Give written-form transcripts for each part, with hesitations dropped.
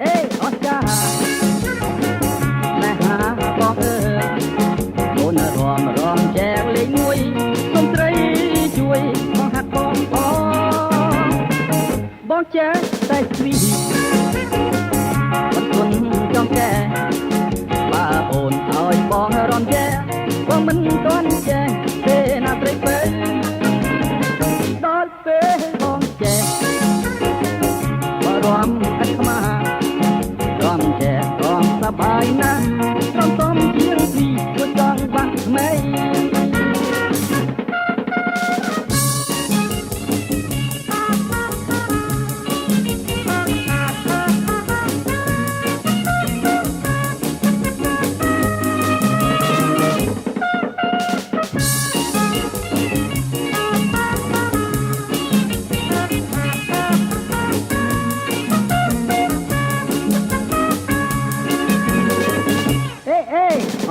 អេអស្ចារ្យណែហាបងអើយអូនរំចែកលេខមួយសុំត្រីជួយបងហាត់បងចែកតែស្វីមិនគុណចង់ចែកបើអូនឲ្យបងរំចែកបងមិនទាន់ចែកទេណាព្រៃពេលដល់ពេលបងចែកបើរំឥតខ្មាស់រំចែករំសប្បាយណាស់រំសំជាងពីជួយចង់បាក់ថ្មី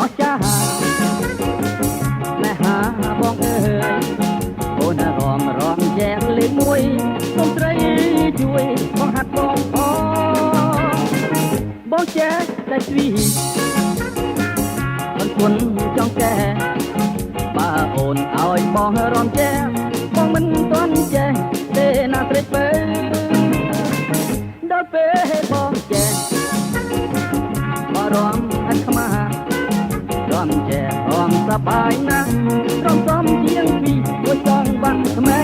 អស្ចារ្យណែហាបងអើយអូនរំចែកលេខមួយសុំត្រីជួយបងហាត់បងចែកតែស្វីមិនគុណចង់ចែកបើអូនឲ្យបងរំចែកបងមិនទាន់ចែកទេណាព្រៃពេលដល់ពេលបងចែកបើរំឥតខ្មាស់រំចែករំសប្បាយណាស់រំសំជាងពីមួយចង់បាក់ថ្មី